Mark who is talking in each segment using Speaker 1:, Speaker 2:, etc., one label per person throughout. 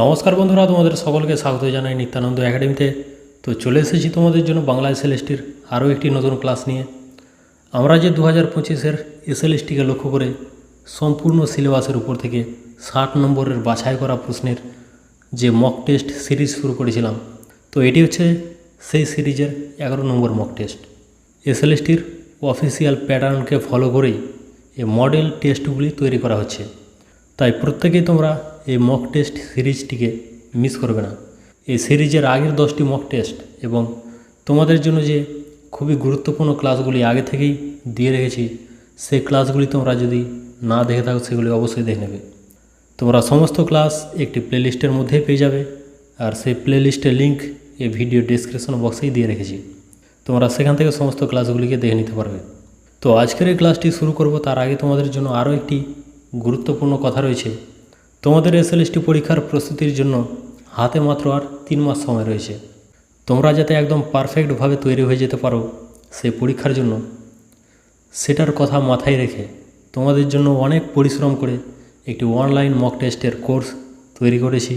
Speaker 1: নমস্কার বন্ধুরা, তোমাদের সকলকে স্বাগত জানাই নিত্যানন্দ একাডেমিতে। তো চলে এসেছি তোমাদের জন্য বাংলা এসএলএসটির আরও একটি নতুন ক্লাস নিয়ে। আমরা যে 2025-এর এসএলএসটিকে লক্ষ্য করে সম্পূর্ণ সিলেবাসের উপর থেকে 60 নম্বরের বাছাই করা প্রশ্নের যে মক টেস্ট সিরিজ শুরু করেছিলাম, তো এটি হচ্ছে সেই সিরিজের 11 নম্বর মক টেস্ট। এসএলএসটির অফিসিয়াল প্যাটার্নকে ফলো করেই এই মডেল টেস্টগুলি তৈরি করা হচ্ছে। তাই প্রত্যেকেই তোমরা এই মক টেস্ট সিরিজটিকে মিস করবে না। এই সিরিজের আগের 10টি মক টেস্ট এবং তোমাদের জন্য যে খুবই গুরুত্বপূর্ণ ক্লাসগুলি আগে থেকেই দিয়ে রেখেছি, সেই ক্লাসগুলি তোমরা যদি না দেখে থাকো সেগুলি অবশ্যই দেখে নেবে। তোমরা সমস্ত ক্লাস একটি প্লেলিস্টের মধ্যেই পেয়ে যাবে, আর সেই প্লেলিস্টের লিঙ্ক এই ভিডিও ডেসক্রিপশন বক্সেই দিয়ে রেখেছি। তোমরা সেখান থেকে সমস্ত ক্লাসগুলিকে দেখে নিতে পারবে। তো আজকের এই ক্লাসটি শুরু করব তার আগে তোমাদের জন্য আরও একটি গুরুত্বপূর্ণ কথা রয়েছে। তোমাদের এসএলএসটি পরীক্ষার প্রস্তুতির জন্য হাতে মাত্র আর 3 মাস সময় রয়েছে। তোমরা যাতে একদম পারফেক্টভাবে তৈরি হয়ে যেতে পারো সেই পরীক্ষার জন্য, সেটার কথা মাথায় রেখে তোমাদের জন্য অনেক পরিশ্রম করে একটি অনলাইন মক টেস্টের কোর্স তৈরি করেছি।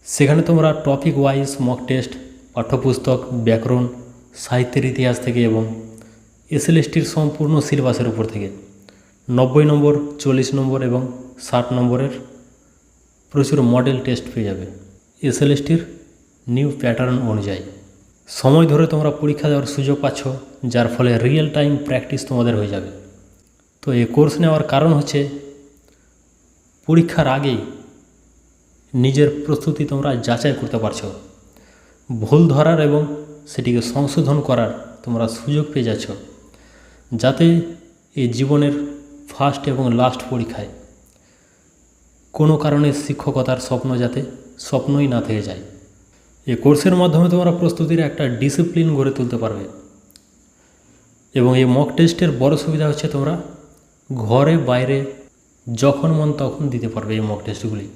Speaker 1: সেখানে তোমরা টপিক ওয়াইজ মক টেস্ট, পাঠ্যপুস্তক, ব্যাকরণ, সাহিত্যের ইতিহাস থেকে এবং এসএলএসটির সম্পূর্ণ সিলেবাসের উপর থেকে 90 নম্বর, 40 নম্বর এবং 60 নম্বরের প্রচুর মডেল টেস্ট পেয়ে যাবে এসএলএসটির নিউ প্যাটার্ন অনুযায়ী। সময় ধরে তোমরা পরীক্ষা দেওয়ার সুযোগ পাচ্ছ, যার ফলে রিয়েল টাইম প্র্যাকটিস তোমাদের হয়ে যাবে। তো এই কোর্স নেওয়ার কারণ হচ্ছে পরীক্ষার আগেই নিজের প্রস্তুতি তোমরা যাচাই করতে পারছো, ভুল ধরার এবং সেটিকে সংশোধন করার তোমরা সুযোগ পেয়ে যাচ্ছ, যাতে এই জীবনের ফার্স্ট এবং লাস্ট পরীক্ষায় কোনো কারণে শিক্ষকতার স্বপ্ন যাতে স্বপ্নই না থেকে যায়। এই কোর্সের মাধ্যমে তোমরা প্রস্তুতির একটা ডিসিপ্লিন গড়ে তুলতে পারবে। এবং এই মক টেস্টের বড় সুবিধা হচ্ছে তোমরা ঘরে বাইরে যখন মন তখন দিতে পারবে এই মক টেস্টগুলি।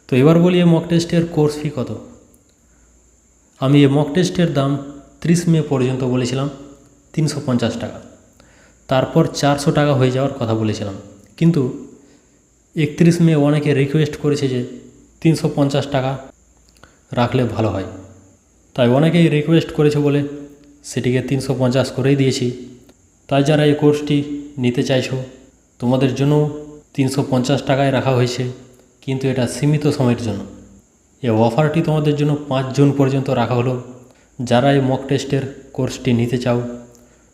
Speaker 1: তো এবার বলি এই মক টেস্টের কোর্স ফি কত। আমি এই মক টেস্টের দাম 30 মে পর্যন্ত বলেছিলাম 350 টাকা, তারপর 400 টাকা হয়ে যাওয়ার কথা বলেছিলাম, কিন্তু 31 মে অনেকে রিকোয়েস্ট করেছে যে 350 টাকা রাখলে ভালো হয়। তাই অনেকেই রিকোয়েস্ট করেছে বলে সেটিকে 350 করেই দিয়েছি। তাই যারা এই কোর্সটি নিতে চাইছো তোমাদের জন্য 350 টাকায় রাখা হয়েছে, কিন্তু এটা সীমিত সময়ের জন্য। এই অফারটি তোমাদের জন্য 5 জুন পর্যন্ত রাখা হলো। যারা এই মক টেস্টের কোর্সটি নিতে চাও,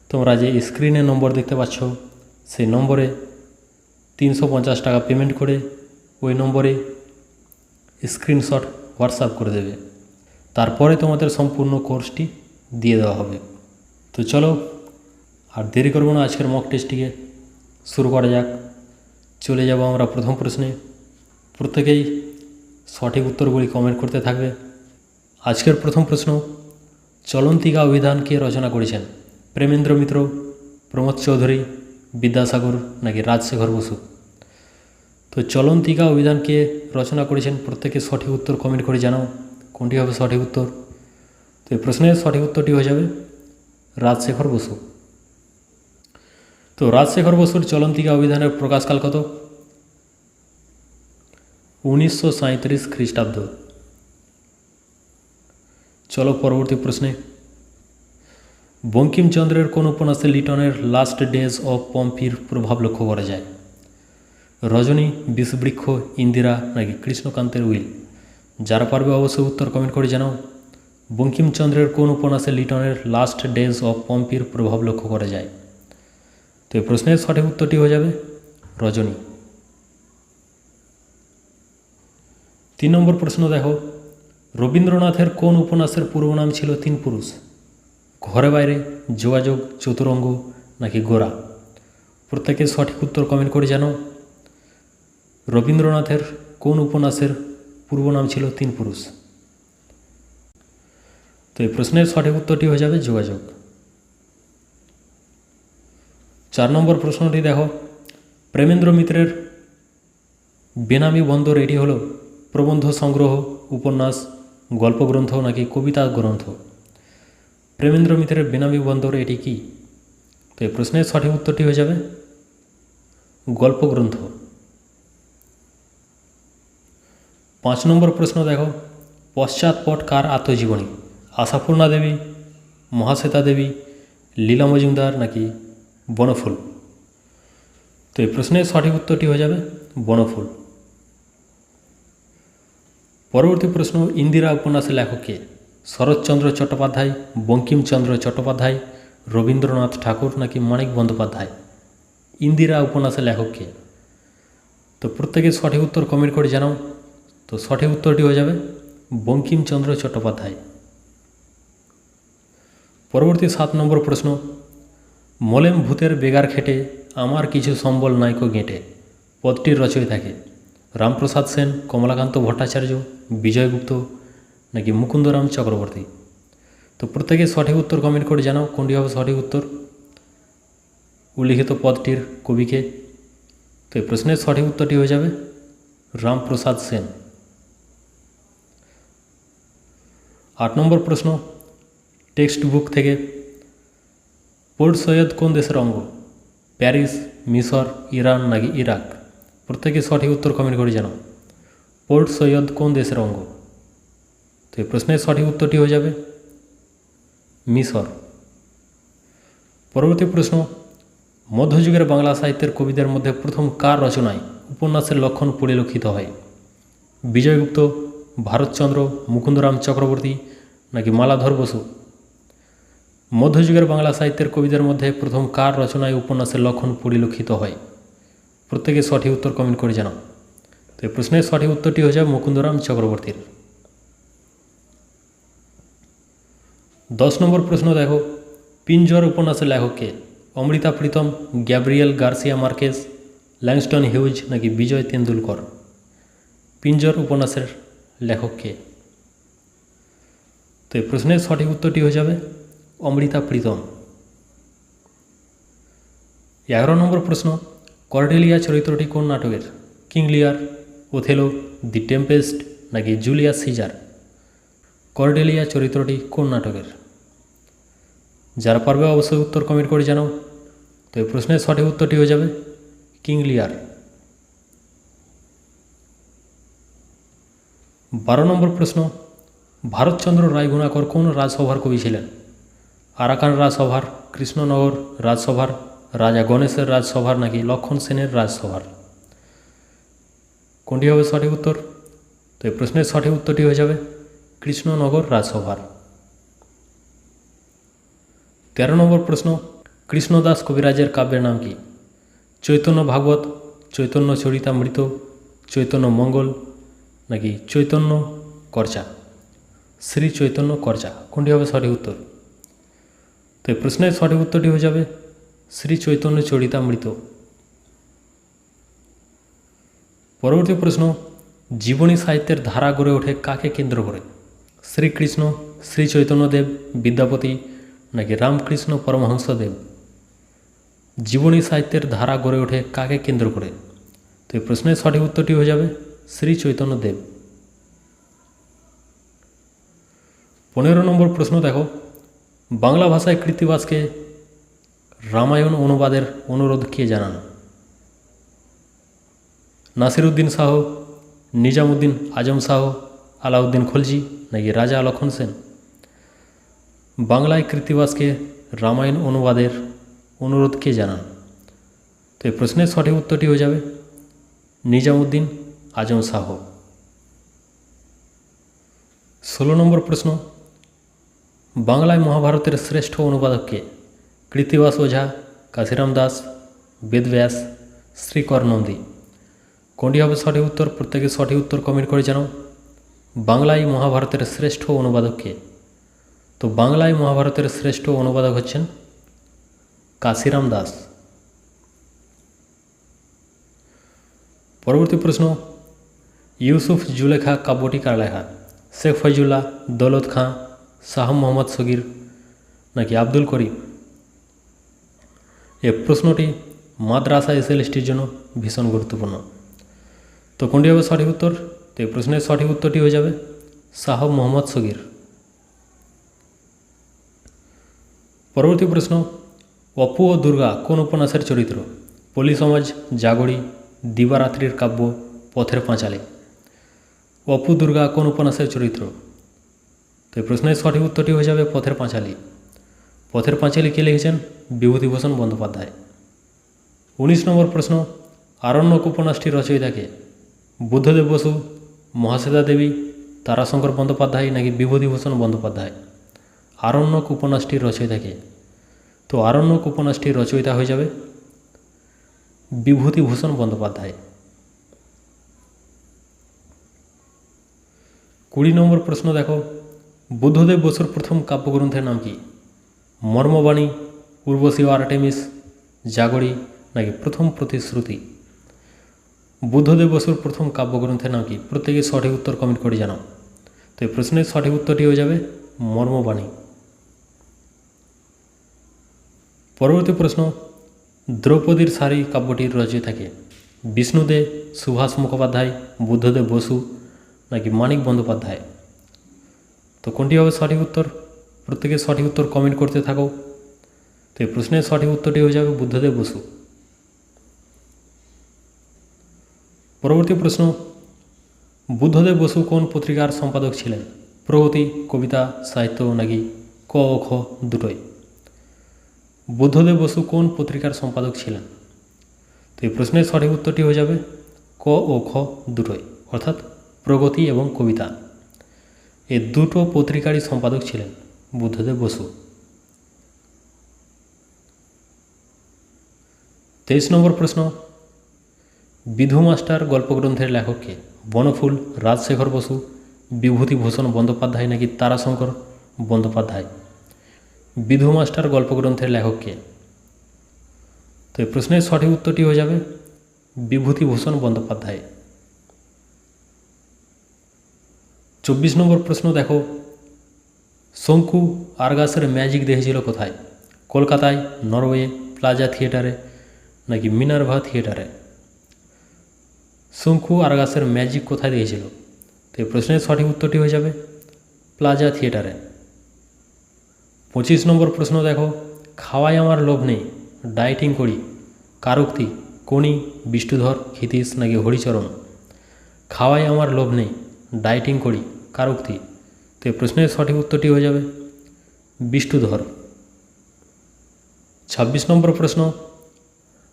Speaker 1: তোমরা যে স্ক্রিনে নম্বর দেখতে পাচ্ছ সেই নম্বরে 350 টাকা পেমেন্ট করে ওই নম্বরে স্ক্রিনশট হোয়াটসঅ্যাপ করে দেবে, তারপরে তোমাদের সম্পূর্ণ কোর্সটি দিয়ে দেওয়া হবে। তো চলো আর দেরি করবো না, আজকের মক টেস্টটিকে শুরু করা যাক। চলে যাব আমরা প্রথম প্রশ্নে। প্রত্যেকেই সঠিক উত্তরগুলি কমেন্ট করতে থাকবে। আজকের প্রথম প্রশ্ন, চলন্তিকা অভিধান কে রচনা করেছেন? প্রেমেন্দ্র মিত্র, প্রমোদ চৌধুরী, বিদ্যাসাগর নাকি রাজশেখর বসু? তো চলন্তিকা অভিধানকে রচনা করেছেন প্রত্যেকে সঠিক উত্তর কমেন্ট করে জানাও কোনটি হবে সঠিক উত্তর। তো এই প্রশ্নের সঠিক উত্তরটি হয়ে যাবে রাজশেখর বসু। তো রাজশেখর বসুর চলন্তিকা অভিধানের প্রকাশকাল কত? 1937 খ্রিস্টাব্দ। চলো পরবর্তী প্রশ্নে। বঙ্কিমচন্দ্রের কোন উপন্যাসে লিটনের লাস্ট ডেজ অফ পম্পির প্রভাব লক্ষ্য করা যায়? রজনী, বিষবৃক্ষ, ইন্দিরা নাকি কৃষ্ণকান্তের উইল? যারা পারবে অবশ্যই উত্তর কমেন্ট করে জানাও। বঙ্কিমচন্দ্রের কোন উপন্যাসে লিটনের লাস্ট ডেজ অফ পম্পির প্রভাব লক্ষ্য করা যায়? তো এই প্রশ্নের সঠিক উত্তরটি হয়ে যাবে রজনী। 3 নম্বর প্রশ্ন দেখো, রবীন্দ্রনাথের কোন উপন্যাসের পূর্ব নাম ছিল 3 পুরুষ? ঘরে বাইরে, যোগাযোগ, চতুরঙ্গ নাকি গোরা? প্রত্যেকে সঠিক উত্তর কমেন্ট করে জানাও। রবীন্দ্রনাথের কোন উপন্যাসের পূর্ব নাম ছিল 3 পুরুষ? তো এই প্রশ্নের সঠিক উত্তরটি হয়ে যাবে যোগাযোগ। 4 নম্বর প্রশ্নটি দেখো, প্রেমেন্দ্র মিত্রের বেনামি বন্দর এটি হলো প্রবন্ধ সংগ্রহ, উপন্যাস, গল্পগ্রন্থ নাকি কবিতা গ্রন্থ? প্রেমেন্দ্র মিত্রের বেনামি বন্দর এটি কি? তো এই প্রশ্নের সঠিক উত্তরটি হয়ে যাবে গল্পগ্রন্থ। 5 নম্বর প্রশ্ন দেখো, পশ্চাৎপট কার আত্মজীবনী? আশাপূর্ণা দেবী, মহাশ্বেতা দেবী, লীলা মজুমদার নাকি বনফুল? তো এই প্রশ্নের সঠিক উত্তরটি হয়ে যাবে বনফুল। পরবর্তী প্রশ্ন, ইন্দিরা উপন্যাসের লেখক কে? শরৎচন্দ্র চট্টোপাধ্যায়, বঙ্কিমচন্দ্র চট্টোপাধ্যায়, রবীন্দ্রনাথ ঠাকুর নাকি মানিক বন্দ্যোপাধ্যায়? ইন্দিরা উপন্যাসের লেখক কে? তো প্রত্যেকে সঠিক উত্তর কমেন্ট করে জানাও। তো সঠিক উত্তরটি হয়ে যাবে বঙ্কিমচন্দ্র চট্টোপাধ্যায়। পরবর্তী 7 নম্বর প্রশ্ন, মলেম ভূতের বেগার খেটে আমার কিছু সম্বল নাইকো গেঁটে পদটির রচয়িতা থাকে? রামপ্রসাদ সেন, কমলাকান্ত ভট্টাচার্য, বিজয়গুপ্ত নাকি মুকুন্দরাম চক্রবর্তী? তো প্রত্যেকে সঠিক উত্তর কমেন্ট করে জানাও কোনটি হবে সঠিক উত্তর। উল্লিখিত পদটির কবিকে? তো এই প্রশ্নের সঠিক উত্তরটি হয়ে যাবে রামপ্রসাদ সেন। 8 নম্বর প্রশ্ন, টেক্সট বুক থেকে, পোর্ট সৈয়দ কোন দেশের অঙ্গ? প্যারিস, মিশর, ইরান নাকি ইরাক? প্রত্যেকে সঠিক উত্তর কমেন্ট করে জানাও। পোর্ট সৈয়দ কোন দেশের অঙ্গ? তো এই প্রশ্নের সঠিক উত্তরটি হয়ে যাবে মিশর। পরবর্তী প্রশ্ন, মধ্যযুগের বাংলা সাহিত্যের কবিদের মধ্যে প্রথম কার রচনায় উপন্যাসের লক্ষণ পরিলক্ষিত হয়? বিজয়গুপ্ত, ভারতচন্দ্র, মুকুন্দরাম চক্রবর্তী নাকি মালাধর বসু? মধ্যযুগের বাংলা সাহিত্যের কবিদের মধ্যে প্রথম কার রচনায় উপন্যাসের লক্ষণ পরিলক্ষিত হয়? প্রত্যেকে সঠিক উত্তর কমেন্ট করে জানাও। তো এই প্রশ্নের সঠিক উত্তরটি হয়ে যাবে মুকুন্দরাম চক্রবর্তীর। 10 নম্বর প্রশ্ন দেখো, পিঞ্জর উপন্যাসের লেখক কে? Amrita Pritam, Gabriel Garcia Marquez, Langston Hughes নাকি বিজয় তেন্ডুলকর? পিঞ্জর উপন্যাসের লেখক কে? তো এই প্রশ্নের সঠিক উত্তরটি হয়ে যাবে অমৃতা প্রীতম। 11 নম্বর প্রশ্ন, কর্ডেলিয়া চরিত্রটি কোন নাটকের? কিং লিয়ার, ওথেলো, দি টেম্পেস্ট নাকি জুলিয়াস সিজার? কর্ডেলিয়া চরিত্রটি কোন নাটকের? যারা পারবে অবশ্যই উত্তর কমেন্ট করে জানাও। তো এই প্রশ্নের সঠিক উত্তরটি হয়ে যাবে কিং লিয়ার। 12 নম্বর প্রশ্ন, ভারতচন্দ্র রায়গুণাকর কোন রাজসভার কবি ছিলেন? আরাকান রাজসভার, কৃষ্ণনগর রাজসভার, রাজা গণেশের রাজসভার নাকি লক্ষণ সেনের রাজসভার? কোনটি হবে সঠিক উত্তর? তো এই প্রশ্নের সঠিক উত্তরটি হয়ে যাবে কৃষ্ণনগর রাজসভার। 13 নম্বর প্রশ্ন, কৃষ্ণদাস কবিরাজের কাব্যের নাম কি? চৈতন্য ভাগবত, চৈতন্য চরিতামৃত, চৈতন্য মঙ্গল নাকি চৈতন্য কর্চা? শ্রী চৈতন্য কর্চা। কোনটি হবে সঠিক উত্তর? তো এই প্রশ্নের সঠিক উত্তরটি হয়ে যাবে শ্রী চৈতন্য চরিতামৃত। পরবর্তী প্রশ্ন, জীবনী সাহিত্যের ধারা গড়ে ওঠে কাকে কেন্দ্র করে? শ্রীকৃষ্ণ, শ্রী চৈতন্যদেব, বিদ্যাপতি নাকি রামকৃষ্ণ পরমহংসদেব? জীবনী সাহিত্যের ধারা গড়ে ওঠে কাকে কেন্দ্র করে? তো এই প্রশ্নের সঠিক উত্তরটি হয়ে যাবে শ্রী চৈতন্যদেব। 15 নম্বর প্রশ্ন দেখো, বাংলা ভাষায় কৃত্তিবাসকে রামায়ণ অনুবাদের অনুরোধ কে জানান? নাসিরউদ্দিন শাহ, নিজামুদ্দিন আজম শাহ, আলাউদ্দিন খলজি নাকি রাজা লক্ষণ সেন? বাংলায় কৃত্তিবাসকে রামায়ণ অনুবাদের অনুরোধ কে জানান? তো এই প্রশ্নের সঠিক উত্তরটি হয়ে যাবে নিজামুদ্দিন আজম শাহ। 16 নম্বর প্রশ্ন, বাংলায় মহাভারতের শ্রেষ্ঠ অনুবাদক কে? কৃত্তিবাস ওঝা, কাশিরাম দাস, বেদব্যাস, শ্রীকর নন্দী? কোনটি হবে সঠিক উত্তর? প্রত্যেকে সঠিক উত্তর কমেন্ট করে জানাও। বাংলায় মহাভারতের শ্রেষ্ঠ অনুবাদক কে? তো বাংলায় মহাভারতের শ্রেষ্ঠ অনুবাদক হচ্ছেন কাশিরাম দাস। পরবর্তী প্রশ্ন, ইউসুফ জুলেখা কাব্যটি কার লেখা? শেখ ফয়জুল্লাহ, দৌলত খাঁ, শাহ মোহাম্মদ সগির নাকি আব্দুল করিম? এই প্রশ্নটি মাদ্রাসা এসএলএসটির জন্য ভীষণ গুরুত্বপূর্ণ। তো কোনটি হবে সঠিক উত্তর? তো এই প্রশ্নের সঠিক উত্তরটি হয়ে যাবে শাহ মোহাম্মদ সগির। পরবর্তী প্রশ্ন, অপু ও দুর্গা কোন উপন্যাসের চরিত্র? পল্লী সমাজ, জাগরি, দিবারাত্রির কাব্য, পথের পাঁচালী? অপু দুর্গা কোন উপন্যাসের চরিত্র? তো এই প্রশ্নের সঠিক উত্তরটি হয়ে যাবে পথের পাঁচালী। পথের পাঁচালী কে লিখেছেন? বিভূতিভূষণ বন্দ্যোপাধ্যায়। 19 নম্বর প্রশ্ন, আরণ্যক উপন্যাসটির রচয়িতাকে? বুদ্ধদেব বসু, মহাশ্বেতা দেবী, তারাশঙ্কর বন্দ্যোপাধ্যায় নাকি বিভূতিভূষণ বন্দ্যোপাধ্যায়? আরণ্যক উপন্যাসটির রচয়িতাকে? তো আরণ্যক উপন্যাসটির রচয়িতা হয়ে যাবে বিভূতিভূষণ বন্দ্যোপাধ্যায়। 20 নম্বর প্রশ্ন দেখো, বুদ্ধদেব বসুর প্রথম কাব্যগ্রন্থের নাম কি? মর্মবাণী, উর্বশী ও আর্টেমিস, জাগরি নাকি প্রথম প্রতিশ্রুতি? বুদ্ধদেব বসুর প্রথম কাব্যগ্রন্থের নাম কি? প্রত্যেকে সঠিক উত্তর কমেন্ট করে জানাও। তো এই প্রশ্নের সঠিক উত্তরটি হয়ে যাবে মর্মবাণী। পরবর্তী প্রশ্ন, দ্রৌপদীর শাড়ি কাব্যটির রচয়িতাকে? বিষ্ণুদে, সুভাষ মুখোপাধ্যায়, বুদ্ধদেব বসু নাকি মানিক বন্দ্যোপাধ্যায়? তো কোনটি হবে সঠিক উত্তর? প্রত্যেকে সঠিক উত্তর কমেন্ট করতে থাকো। তো এই প্রশ্নের সঠিক উত্তরটি হয়ে যাবে বুদ্ধদেব বসু। পরবর্তী প্রশ্ন, বুদ্ধদেব বসু কোন পত্রিকার সম্পাদক ছিলেন? প্রগতি, কবিতা, সাহিত্য নাকি ক ও খ দুটোই? বুদ্ধদেব বসু কোন পত্রিকার সম্পাদক ছিলেন? তো এই প্রশ্নের সঠিক উত্তরটি হয়ে যাবে ক ও খ দুটোই, অর্থাৎ প্রগতি এবং কবিতা, এই দুটো পত্রিকারই সম্পাদক ছিলেন বুদ্ধদেব বসু। 23 নম্বর প্রশ্ন, বিধু মাস্টার গল্পগ্রন্থের লেখককে? বনফুল, রাজশেখর বসু, বিভূতিভূষণ বন্দ্যোপাধ্যায় নাকি তারাশঙ্কর বন্দ্যোপাধ্যায়? বিধু মাস্টার গল্পগ্রন্থের লেখককে? তো এই প্রশ্নের সঠিক উত্তরটি হয়ে যাবে বিভূতিভূষণ বন্দ্যোপাধ্যায়। 24 নম্বর প্রশ্ন দেখো, শঙ্কু আরগাসের ম্যাজিক দেখেছিল কোথায়? কলকাতায়, নরওয়ে, প্লাজা থিয়েটারে নাকি মিনার্ভা থিয়েটারে? শঙ্কু আরগাসের ম্যাজিক কোথায় দেখেছিল? তো এই প্রশ্নের সঠিক উত্তরটি হয়ে যাবে প্লাজা থিয়েটারে। 25 নম্বর প্রশ্ন দেখো, খাওয়াই আমার লোভ নেই, ডায়েটিং করি, কার উক্তি? কোনি, বিষ্ণুধর, ক্ষিতীশ নাকি হরিচরণ? খাওয়াই আমার লোভ নেই, ডায়েটিং করি, কার উক্তি? তো এই প্রশ্নের সঠিক উত্তরটি হয়ে যাবে বিষ্ণুধর। 26 নম্বর প্রশ্ন,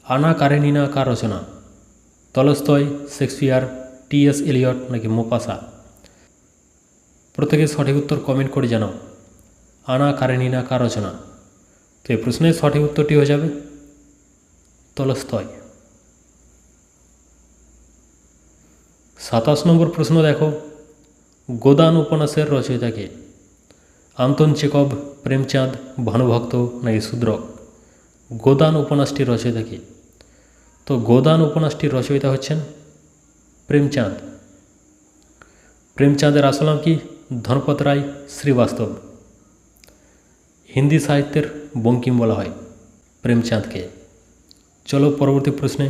Speaker 1: আনা কারেনিনা কার রচনা? Tolstoy, Shakespeare, T S. এলিয়ট নাকি মোপাসা? প্রত্যেকে সঠিক উত্তর কমেন্ট করে জানাও। আনা কারেনিনা কার রচনা? তো এই প্রশ্নের সঠিক উত্তরটি হয়ে যাবে তলস্তয়। 27 নম্বর প্রশ্ন দেখো, গোদান উপন্যাসের রচয়িতাকে? আন্তন চেকভ, প্রেমচাঁদ, ভানুভক্ত নাকি শূদ্রক? গোদান উপন্যাসটির রচয়িতাকে? তো গোদান উপন্যাসটির রচয়িতা হচ্ছেন প্রেমচাঁদ। প্রেমচাঁদের আসল নাম কি? ধনপত রায় শ্রীবাস্তব। হিন্দি সাহিত্যের বঙ্কিম বলা হয় প্রেমচাঁদকে। চলো পরবর্তী প্রশ্নে,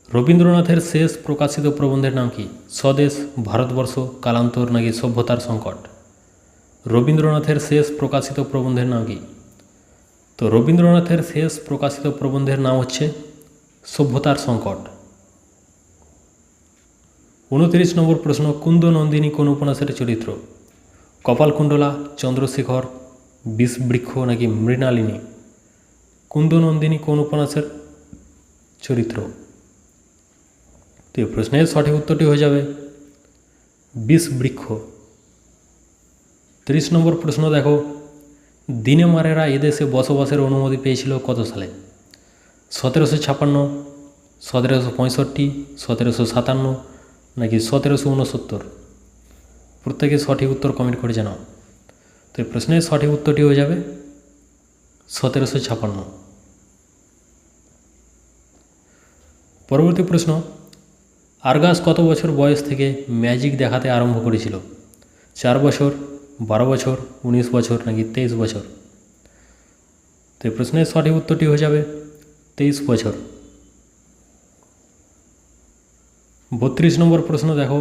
Speaker 1: রবীন্দ্রনাথের শেষ প্রকাশিত প্রবন্ধের নাম কি? স্বদেশ, ভারতবর্ষ, কালান্তর নাকি সভ্যতার সংকট? রবীন্দ্রনাথের শেষ প্রকাশিত প্রবন্ধের নাম কি? তো রবীন্দ্রনাথের শেষ প্রকাশিত প্রবন্ধের নাম হচ্ছে সভ্যতার সংকট। 29 নম্বর প্রশ্ন, কুন্দ নন্দিনী কোন উপন্যাসের চরিত্র? কপালকুণ্ডলা, চন্দ্রশেখর, বিষবৃক্ষ নাকি মৃণালিনী? কুন্দ নন্দিনী কোন উপন্যাসের চরিত্র? তো এই প্রশ্নের সঠিক উত্তরটি হয়ে যাবে বিষবৃক্ষ। 30 নম্বর প্রশ্ন দেখো, দিনেমারেরা এদেশে বসবাসের অনুমতি পেয়েছিল কত সালে? 1756, 1765, 1757 নাকি 1769? প্রত্যেকে সঠিক উত্তর কমেন্ট করে জানাও। তো এই প্রশ্নের সঠিক উত্তরটি হয়ে যাবে 1756। পরবর্তী প্রশ্ন, আরগাস কত বছর বয়স থেকে ম্যাজিক দেখাতে আরম্ভ করেছিল? 4 বছর, 12 বছর, 19 বছর নাকি 23 বছর? তো এই প্রশ্নের সঠিক উত্তরটি হয়ে যাবে 23 বছর। 32 নম্বর প্রশ্ন দেখো,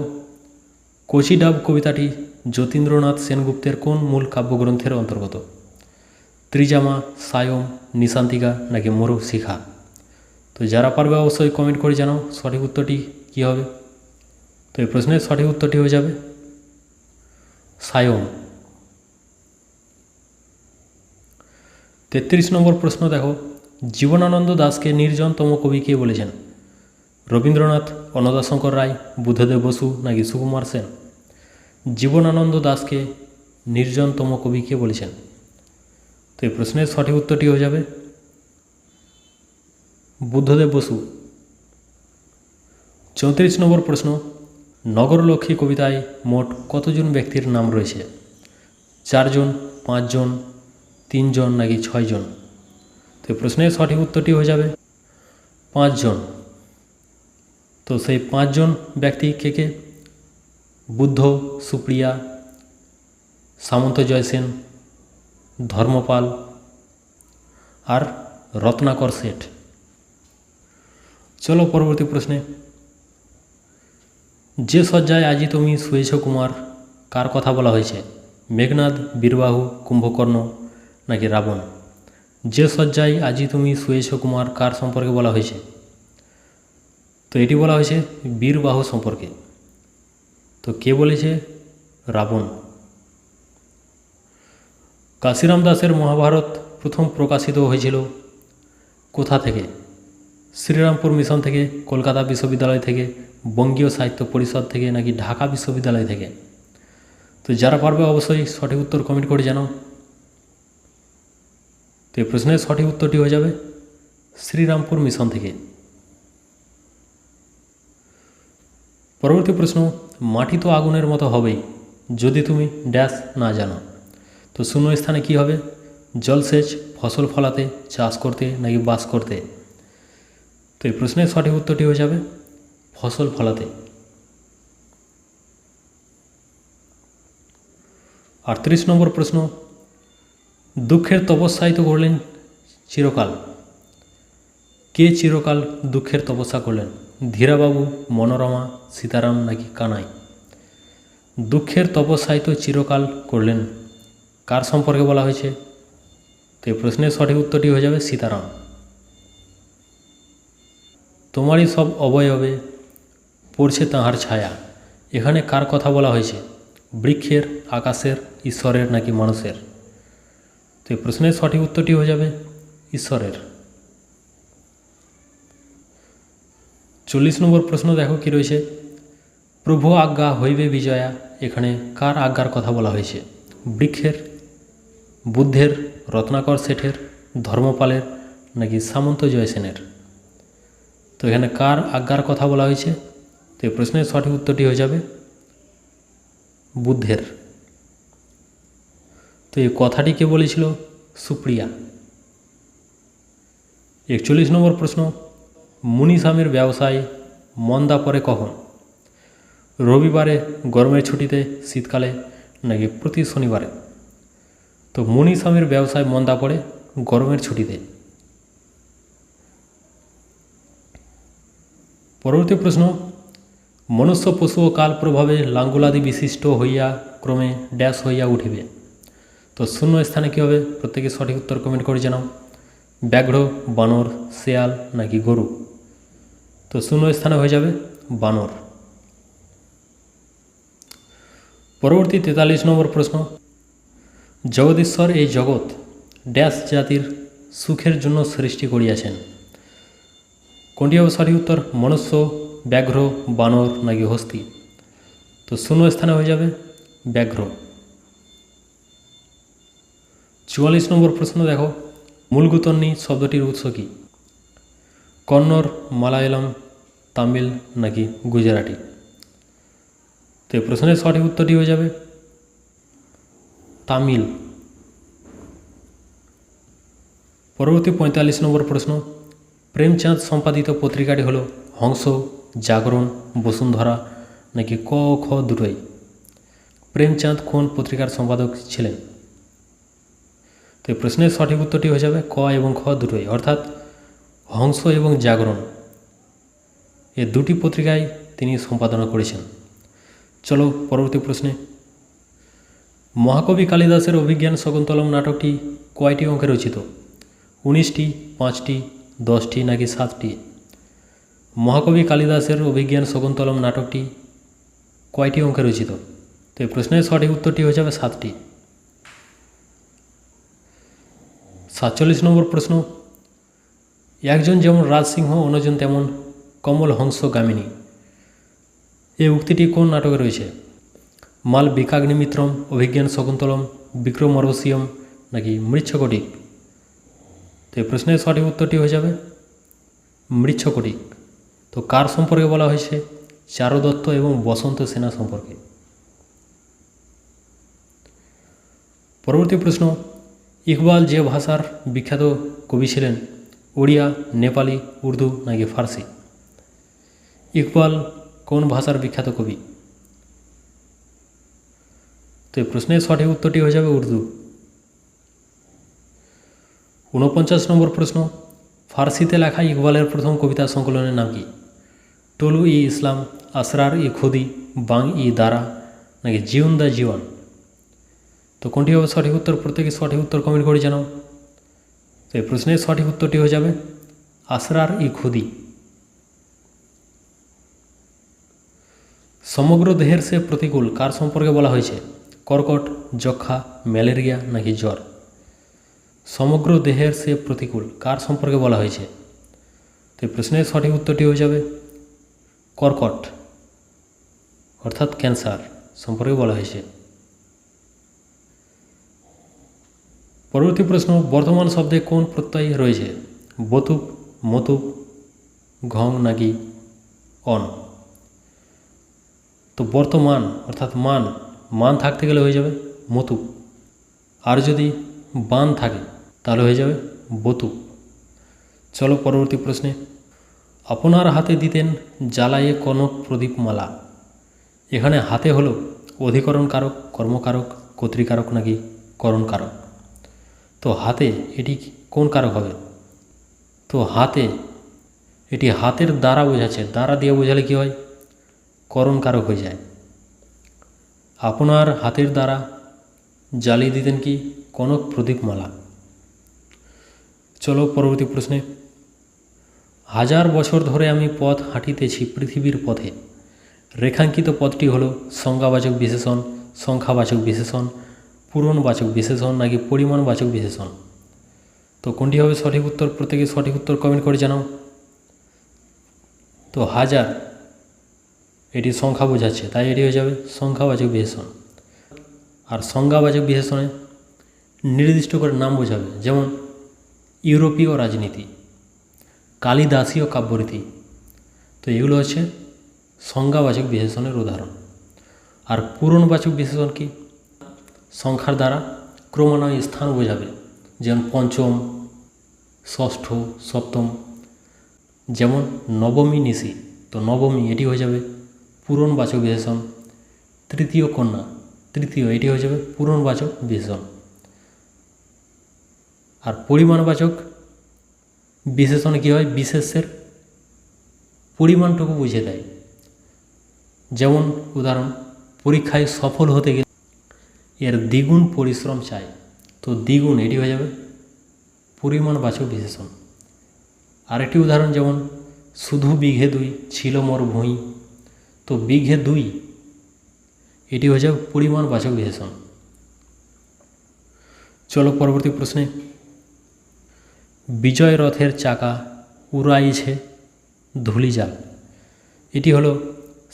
Speaker 1: কচি ডাব কবিতাটি যতীন্দ্রনাথ সেনগুপ্তের কোন মূল কাব্যগ্রন্থের অন্তর্গত? ত্রিজামা, সায়ম, নিশান্তিকা নাকি মরুশিখা? তো যারা পারবে অবশ্যই কমেন্ট করে জানাও সঠিক উত্তরটি কী হবে। তো এই প্রশ্নের সঠিক উত্তরটি হয়ে যাবে সায়ন। 33 নম্বর প্রশ্ন দেখো, জীবনানন্দ দাশকে নির্জনতম কবি কে বলেছেন? রবীন্দ্রনাথ, অন্নদাশঙ্কর রায়, বুদ্ধদেব বসু নাকি সুকুমার সেন? জীবনানন্দ দাশকে নির্জনতম কবি কে বলেছেন? তো এই প্রশ্নের সঠিক উত্তরটি হয়ে যাবে বুদ্ধদেব বসু। 34 নম্বর প্রশ্ন, নগরলক্ষ্মী কবিতায় মোট কতজন ব্যক্তির নাম রয়েছে? 4 জন, 5 জন, 3 জন নাকি 6 জন? তো এই প্রশ্নের সঠিক উত্তরটি হয়ে যাবে 5 জন। তো সেই 5 জন ব্যক্তি কে কে? বুদ্ধ, সুপ্রিয়া, সামন্ত জয়সেন, ধর্মপাল আর রত্নাকর শেঠ। চলো পরবর্তী প্রশ্নে, যে শয্যায় আজি তুমি শুয়েছ কুমার কার কথা বলা হয়েছে? মেঘনাদ, বীরবাহু, কুম্ভকর্ণ নাকি রাবণ? যে শয্যায় আজি তুমি শুয়েছ কুমার কার সম্পর্কে বলা হয়েছে? তো এটি বলা হয়েছে বীরবাহু সম্পর্কে। তো কে বলেছে? রাবণ। কাশিরাম দাসের মহাভারত প্রথম প্রকাশিত হয়েছিল কোথা থেকে? শ্রীরামপুর মিশন থেকে, কলকাতা বিশ্ববিদ্যালয় থেকে, বঙ্গীয় সাহিত্য পরিষদ থেকে নাকি ঢাকা বিশ্ববিদ্যালয় থেকে? তো যারা পারবে অবশ্যই সঠিক উত্তর কমেন্ট করে জানাও। তো এই প্রশ্নের সঠিক উত্তরটি হয়ে যাবে শ্রীরামপুর মিশন থেকে। পরবর্তী প্রশ্ন, মাটি তো আগুনের মতো হবেই যদি তুমি ড্যাশ না জানো। তো শূন্য স্থানে কি হবে? জলসেচ, ফসল ফলাতে, চাষ করতে নাকি বাস করতে? তো এই প্রশ্নের সঠিক উত্তরটি হয়ে যাবে ফসল ফলাতে। 38 নম্বর প্রশ্ন, দুঃখের তপস্যায় তো করলেন চিরকাল। কে চিরকাল দুঃখের তপস্যা করলেন? ধীরাবাবু, মনোরমা, সীতারাম নাকি কানাই? দুঃখের তপস্যায় তো চিরকাল করলেন কার সম্পর্কে বলা হয়েছে? তো এই প্রশ্নের সঠিক উত্তরটি হয়ে যাবে সীতারাম। তোমারই সব অবয়বে পড়ছে তাঁহার ছায়া, এখানে কার কথা বলা হয়েছে? বৃক্ষের, আকাশের, ঈশ্বরের নাকি মানুষের? তো এই প্রশ্নের সঠিক উত্তরটি হয়ে যাবে ঈশ্বরের। 40 নম্বর প্রশ্ন দেখো কি রয়েছে, প্রভু আজ্ঞা হইবে বিজয়া, এখানে কার আজ্ঞার কথা বলা হয়েছে? বৃক্ষের, বুদ্ধের, রত্নাকর শেঠের, ধর্মপালের নাকি সামন্ত জয়সেনের? তো এখানে কার আজ্ঞার কথা বলা হয়েছে? তো এই প্রশ্নের সঠিক উত্তরটি হয়ে যাবে বুদ্ধের। তো এই কথাটি কে বলেছিল? সুপ্রিয়া। 41 নম্বর প্রশ্ন, মুনিস্বামীর ব্যবসায় মন্দা পড়ে কখন? রবিবারে, গরমের ছুটিতে, শীতকালে নাকি প্রতি শনিবারে? তো মুনিস্বামীর ব্যবসায় মন্দা পড়ে গরমের ছুটিতে। পরবর্তী প্রশ্ন, মনুষ্য পশু ও কাল প্রভাবে লাঙ্গুলাদি বিশিষ্ট হইয়া ক্রমে ড্যাশ হইয়া উঠিবে। তো শূন্য স্থানে কী হবে? প্রত্যেকে সঠিক উত্তর কমেন্ট করে জানাও। ব্যাঘ্র, বানর, শেয়াল নাকি গরু? তো শূন্য স্থানে হয়ে যাবে বানর। পরবর্তী 43 নম্বর প্রশ্ন, জগদীশ্বর এই জগৎ ড্যাশ জাতির সুখের জন্য সৃষ্টি করিয়াছেন। কোনটি হবে সঠিক উত্তর? মনুষ্য, ব্যাঘ্র, বানর নাকি হস্তি? তো শূন্য স্থানে হয়ে যাবে ব্যাঘ্র। 44 নম্বর প্রশ্ন দেখো, মূলগুতন্নি শব্দটির উৎস কী? কন্নড়, মালায়ালাম, তামিল নাকি গুজরাটি? তো এই প্রশ্নের সঠিক উত্তরটি হয়ে যাবে তামিল। পরবর্তী 45 নম্বর প্রশ্ন, প্রেমচাঁদ সম্পাদিত পত্রিকাটি হলো হংস, জাগরণ, বসুন্ধরা নাকি ক ও খ দুটোই? প্রেমচাঁদ কোন পত্রিকার সম্পাদক ছিলেন? তো এই প্রশ্নের সঠিক উত্তরটি হয়ে যাবে ক এবং খ দুটোই, অর্থাৎ হংস এবং জাগরণ এ দুটি পত্রিকায় তিনি সম্পাদনা করেছেন। চলো পরবর্তী প্রশ্নে, মহাকবি কালিদাসের অভিজ্ঞান শকুন্তলম নাটকটি কয়টি অঙ্কে রচিত? 19টি, 5টি, 10টি নাকি 7টি? মহাকবি কালিদাসের অভিজ্ঞান শকুন্তলম নাটকটি কয়টি অঙ্কে রচিত? তো এই প্রশ্নের সঠিক উত্তরটি হয়ে যাবে 7টি। 47 নম্বর প্রশ্ন, একজন যেমন রাজসিংহ অন্যজন তেমন কমল হংস গামিনী, এই উক্তিটি কোন নাটকে রয়েছে? মাল বিকাগ্নিমিত্রম, অভিজ্ঞান শকুন্তলম, বিক্রমর্বশীয়ম নাকি মৃচ্ছকটিক? তো এই প্রশ্নের সঠিক উত্তরটি হয়ে যাবে মৃচ্ছকটিক। তো কার সম্পর্কে বলা হয়েছে? চারুদত্ত এবং বসন্ত সেনা সম্পর্কে। পরবর্তী প্রশ্ন, ইকবাল যে ভাষার বিখ্যাত কবি ছিলেন? ওড়িয়া, নেপালি, উর্দু নাকি ফার্সি? ইকবাল কোন ভাষার বিখ্যাত কবি? তো এই প্রশ্নের সঠিক উত্তরটি হয়ে যাবে উর্দু। 49 নম্বর প্রশ্ন, ফার্সিতে লেখা ইকবালের প্রথম কবিতা সংকলনের নাম কি? টলু ই ইসলাম, আসরার ই খুদি, বাং ই দারা নাকি জিউন দা জীবন? তো কোনটি হবে সঠিক উত্তর? প্রত্যেকে সঠিক উত্তর কমেন্ট করে জানাও। তো এই প্রশ্নের সঠিক উত্তরটি হয়ে যাবে আসরার ই খুদি। সমগ্র দেহের সে প্রতিকূল কার সম্পর্কে বলা হয়েছে? কর্কট, যক্ষা, ম্যালেরিয়া নাকি জ্বর? সমগ্র দেহের সে প্রতিকূল কার সম্পর্কে বলা হয়েছে? তো এই প্রশ্নের সঠিক উত্তরটি হয়ে যাবে কর্কট অর্থাৎ ক্যান্সার সম্পর্কে বলা হয়েছে। পরবর্তী প্রশ্ন, বর্তমান শব্দে কোন প্রত্যয় রয়েছে? বতুক, মতুক, ঘং নাকি অন? তো বর্তমান অর্থাৎ মান, মান থাকতে গেলে হয়ে যাবে মতুক, আর যদি বান থাকে তাহলে হয়ে যাবে বতুক। চলো পরবর্তী প্রশ্নে, আপনার হাতে দিতেন জ্বালায়ে কনক প্রদীপমালা, এখানে হাতে হলো অধিকরণ কারক, কর্মকারক, কর্তৃকারক নাকি করণ কারক? তো হাতে এটি কোন কারক হবে? তো হাতে, এটি হাতের দ্বারা বোঝাচ্ছে, দ্বারা দিয়ে বোঝালে কি হয়? করণ কারক হয়ে যায়। আপনার হাতের দ্বারা জ্বালিয়ে দিতেন কি? কনক প্রদীপমালা। চলো পরবর্তী প্রশ্নে, 1000 বছর ধরে আমি পথ হাঁটিতেছি পৃথিবীর পথে, রেখাঙ্কিত পথটি হলো সংজ্ঞাবাচক বিশেষণ, সংখ্যাবাচক বিশেষণ, পূরণবাচক বিশেষণ নাকি পরিমাণবাচক বিশেষণ? তো কোনটি হবে সঠিক উত্তর? প্রত্যেকে সঠিক উত্তর কমেন্ট করে জানাও। তো 1000 এটি সংখ্যা বোঝাচ্ছে, তাই এটি হয়ে যাবে সংখ্যাবাচক বিশেষণ। আর সংজ্ঞাবাচক বিশেষণে নির্দিষ্ট করে নাম বোঝাবে, যেমন ইউরোপীয় রাজনীতি, কালিদাসীয় কাব্যরীতি। তো এগুলো হচ্ছে সংজ্ঞাবাচক বিশেষণের উদাহরণ। আর পূরণবাচক বিশেষণ কি? সংখ্যার দ্বারা ক্রমান্বয়ে স্থান বোঝাবে, যেমন পঞ্চম, ষষ্ঠ, সপ্তম, যেমন নবমী নিশি। তো নবমী এটি হয়ে যাবে পূরণবাচক বিশেষণ। তৃতীয় কন্যা, তৃতীয় এটি হয়ে যাবে পূরণবাচক বিশেষণ। আর পরিমাণবাচক বিশেষণে কী হয়? বিশেষের পরিমাণটুকু বুঝিয়ে দেয়, যেমন উদাহরণ, পরীক্ষায় সফল হতে গেলে এর দ্বিগুণ পরিশ্রম চাই। তো দ্বিগুণ এটি হয়ে যাবে পরিমাণবাচক বিশেষণ। আরেকটি উদাহরণ, যেমন শুধু বিঘে 2 ছিল মোর ভুঁই। তো বিঘে 2 এটি হয়ে যাবে পরিমাণবাচক বিশেষণ। চলো পরবর্তী প্রশ্নে, বিজয় রথের চাকা উড়াইছে ধূলিজাল, এটি হলো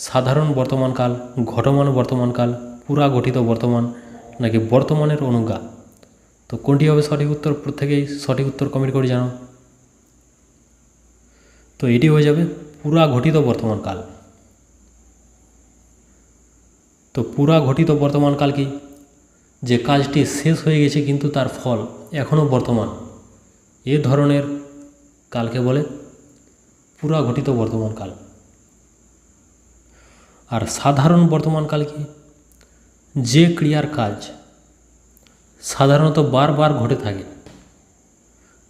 Speaker 1: সাধারণ বর্তমানকাল, ঘটমান বর্তমানকাল, পুরা গঠিত বর্তমান নাকি বর্তমানের অনুজ্ঞা? তো কোনটি হবে সঠিক উত্তর? প্রত্যেকেই সঠিক উত্তর কমেন্ট করে জানাও। তো এটি হয়ে যাবে পুরা ঘটিত বর্তমানকাল। তো পুরা ঘটিত বর্তমানকাল কি? যে কাজটি শেষ হয়ে গেছে কিন্তু তার ফল এখনও বর্তমান, এ ধরনের কালকে বলে পুরা ঘটিত বর্তমানকাল। আর সাধারণ বর্তমানকাল কি? যে ক্রিয়ার কাজ সাধারণত বারবার ঘটে থাকে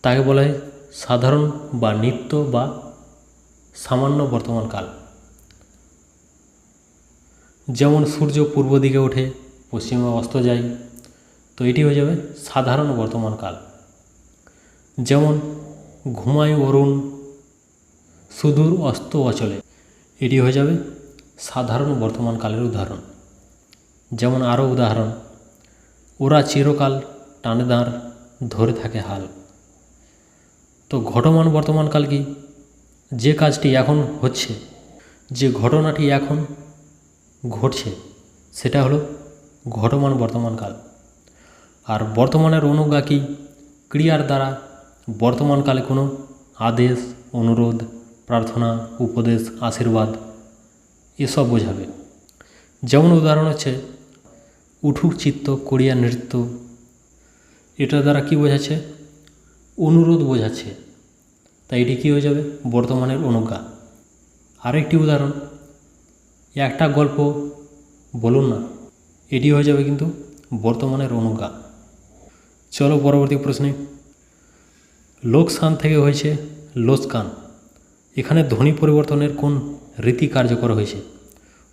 Speaker 1: তাকে বলা হয় সাধারণ বা নিত্য বা সামান্য বর্তমানকাল। যেমন সূর্য পূর্ব দিকে ওঠে, পশ্চিমে অস্ত যায়, তো এটি হয়ে যাবে সাধারণ বর্তমানকাল। যেমন ঘুমায় অরুণ, সুদূর অস্ত অচলে, এটি হয়ে যাবে সাধারণ বর্তমানকালের উদাহরণ। যেমন আরও উদাহরণ, ওরা চিরকাল টানে দাঁড় ধরে থাকে হাল। তো ঘটমান বর্তমানকাল কি? যে কাজটি এখন হচ্ছে, যে ঘটনাটি এখন ঘটছে, সেটা হলো ঘটমান বর্তমানকাল। আর বর্তমানের অনুজ্ঞা কি? ক্রিয়ার দ্বারা বর্তমানকালে কোনো আদেশ, অনুরোধ, প্রার্থনা, উপদেশ, আশীর্বাদ এসব বোঝাবে। যেমন উদাহরণ হচ্ছে উঠুক চিত্ত করিয়া নৃত্য, এটার দ্বারা কি বোঝাচ্ছে? অনুরোধ বোঝাচ্ছে, তাই এটি কী হয়ে যাবে? বর্তমানের অনুজ্ঞা। আরেকটি উদাহরণ, একটা গল্প বলুন না, এটি হয়ে যাবে কিন্তু বর্তমানের অনুজ্ঞা। চলো পরবর্তী প্রশ্নে। লোকসান থেকে হয়েছে লোসকান, এখানে ধ্বনি পরিবর্তনের কোন রীতি কার্যকর হয়েছে?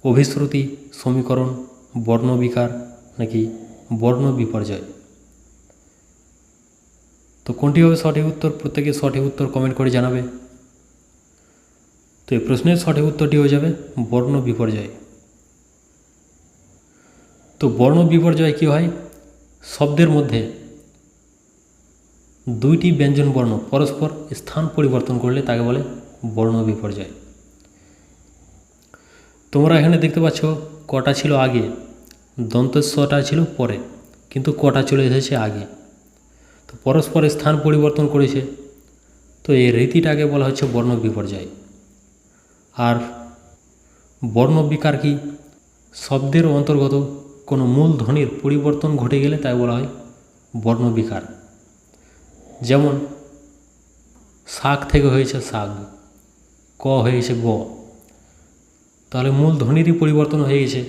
Speaker 1: অভিশ্রুতি, সমীকরণ, বর্ণবিকার নাকি বর্ণ বিপর্যয়? তো কোনটি হবে সঠিক উত্তর? প্রত্যেকে সঠিক উত্তর কমেন্ট করে জানাবে। তো এই প্রশ্নের সঠিক উত্তরটি হয়ে যাবে বর্ণ বিপর্যয়। তো বর্ণ বিপর্যয় কী হয়? শব্দের মধ্যে দুইটি ব্যঞ্জন বর্ণ পরস্পর স্থান পরিবর্তন করলে তাকে বলে বর্ণ বিপর্যয়। তোমরা এখানে দেখতে পাচ্ছ কটা ছিল আগে, দন্তস্বটা ছিল পরে, কিন্তু কটা চলে এসেছে আগে। তো পরস্পর স্থান পরিবর্তন করেছে, তো এই রীতিটাকে বলা হচ্ছে বর্ণ বিপর্যয়। আর বর্ণ বিকার কি? শব্দের অন্তর্গত কোনো মূল ধ্বনির পরিবর্তন ঘটে গেলে তাই বলা হয় বর্ণ বিকার। যেমন শাক থেকে হয়েছে শাক, ক হয়েছে গ, তাহলে মূল ধ্বনিরই পরিবর্তন হয়ে গেছে,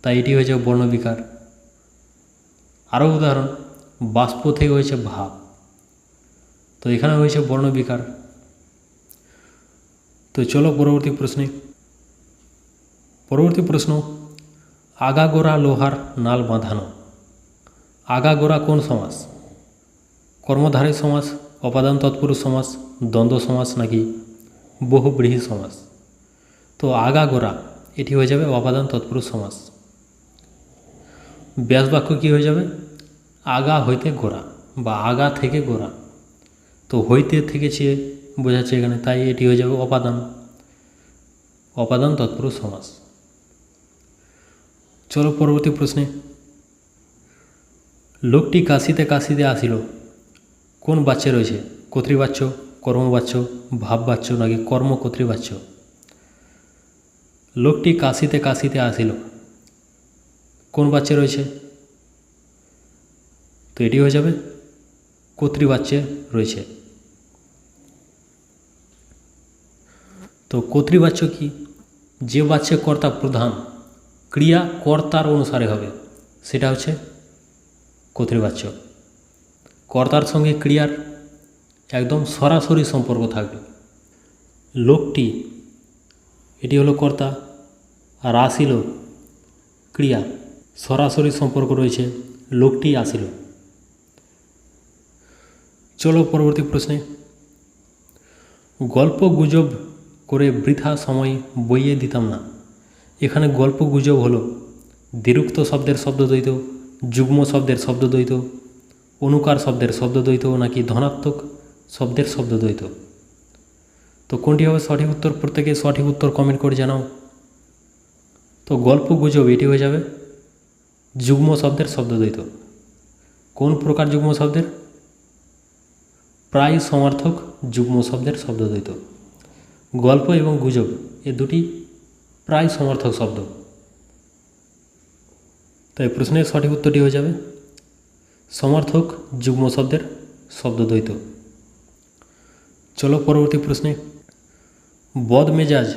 Speaker 1: তাই এটি হয়েছে বর্ণবিকার। আরও উদাহরণ, বাষ্প থেকে হয়েছে ভাব, তো এখানে হয়েছে বর্ণবিকার। তো চলো পরবর্তী প্রশ্নে। পরবর্তী প্রশ্ন, আগাগোড়া লোহার নাল বাঁধানো, আগাগোড়া কোন সমাস? কর্মধারী সমাস, অপাদান তৎপুরুষ সমাস, দ্বন্দ্ব সমাস নাকি বহুব্রীহি সমাস? তো আগাগোড়া এটি হয়ে যাবে অপাদান তৎপুরুষ সমাস। ব্যাস বাক্য কী হয়ে যাবে? আগা হইতে গোড়া বা আগা থেকে গোড়া, তো হইতে থেকেছে বোঝাচ্ছে এখানে, তাই এটি হয়ে যাবে অপাদান তৎপুরুষ সমাস। চলো পরবর্তী প্রশ্নে। লোকটি কাশিতে কাশিতে আসিল, কোন বাচ্চে রয়েছে? কর্তৃবাচ্য, কর্মবাচ্য, ভাববাচ্য নাকি কর্মকর্তৃবাচ্য? লোকটি কাশিতে কাশিতে আসিল, কোন বাচ্চে রয়েছে? তো এটি হয়ে যাবে কর্তৃবাচ্যে রয়েছে। তো কর্তৃবাচ্য কি? যে বাচ্চে কর্তা প্রধান, ক্রিয়া কর্তার অনুসারে হবে, সেটা হচ্ছে কর্তৃবাচ্য। কর্তার সঙ্গে ক্রিয়ার একদম সরাসরি সম্পর্ক থাকবে। লোকটি এটি হলো কর্তা, আর আসিল ক্রিয়া, সরাসরি সম্পর্ক রয়েছে, লোকটি আসিল। চলো পরবর্তী প্রশ্নে। গল্প গুজব করে বৃথা সময় বইয়ে দিতাম না, এখানে গল্প গুজব হলো দ্বিরুক্ত শব্দের শব্দদ্বৈত, যুগ্ম শব্দের শব্দদ্বৈত, অনুকার শব্দের শব্দদ্বৈত নাকি ধনাত্মক শব্দের শব্দদ্বৈত? তো কোনটি হবে সঠিক উত্তর? প্রত্যেকে সঠিক উত্তর কমেন্ট করে জানাও। তো গল্প গুজব এটি হয়ে যাবে যুগ্ম শব্দের শব্দদ্বৈত। কোন প্রকার যুগ্ম শব্দের? প্রায় সমার্থক যুগ্ম শব্দের শব্দদ্বৈত। গল্প এবং গুজব এ দুটি প্রায় সমার্থক শব্দ, তাই প্রশ্নের সঠিক উত্তরটি হয়ে যাবে সমার্থক যুগ্ম শব্দের শব্দদ্বৈত। চলো পরবর্তী প্রশ্নে। বদমেজাজ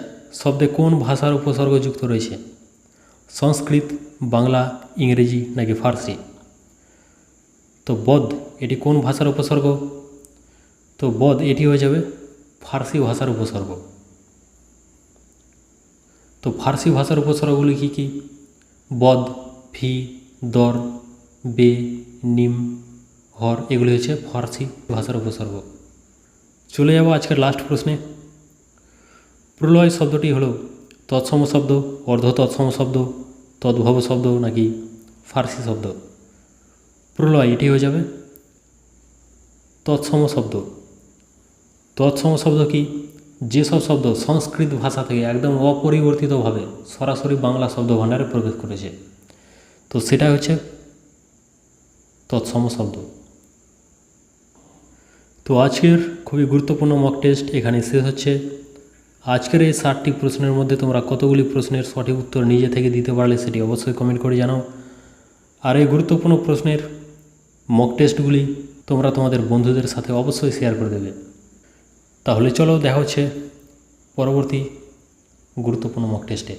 Speaker 1: শব্দে কোন ভাষার উপসর্গ যুক্ত রয়েছে? সংস্কৃত, বাংলা, ইংরেজি নাকি ফার্সি? তো বদ এটি কোন ভাষার উপসর্গ? তো বদ এটি হয়ে যাবে ফার্সি ভাষার উপসর্গ। তো ফার্সি ভাষার উপসর্গগুলি কী কী? বদ, ফি, দর, বে, নিম, হর, এগুলি হচ্ছে ফার্সি ভাষার উপসর্গ। চলে যাব আজকের লাস্ট প্রশ্নে। প্রলয় শব্দটি হলো তৎসম শব্দ, অর্ধ তৎসম শব্দ, তদ্ভব শব্দ নাকি ফার্সি শব্দ? প্রলয়, এটি হয়ে যাবে তৎসম শব্দ। তৎসম শব্দ কি? যেসব শব্দ সংস্কৃত ভাষা থেকে একদম অপরিবর্তিতভাবে সরাসরি বাংলা শব্দ ভাণ্ডারে প্রবেশ করেছে, তো সেটা হচ্ছে তৎসম শব্দ। তো আজকের খুবই গুরুত্বপূর্ণ মক টেস্ট এখানে শেষ হচ্ছে। আজকের এই 60টি প্রশ্নের মধ্যে তোমরা কতগুলি প্রশ্নের সঠিক উত্তর নিজে থেকে দিতে পারলে সেটি অবশ্যই কমেন্ট করে জানাও। আর এই গুরুত্বপূর্ণ প্রশ্নের মক টেস্টগুলি তোমরা তোমাদের বন্ধুদের সাথে অবশ্যই শেয়ার করে দেবে। তাহলে চলো দেখা হচ্ছে পরবর্তী গুরুত্বপূর্ণ মক টেস্টে।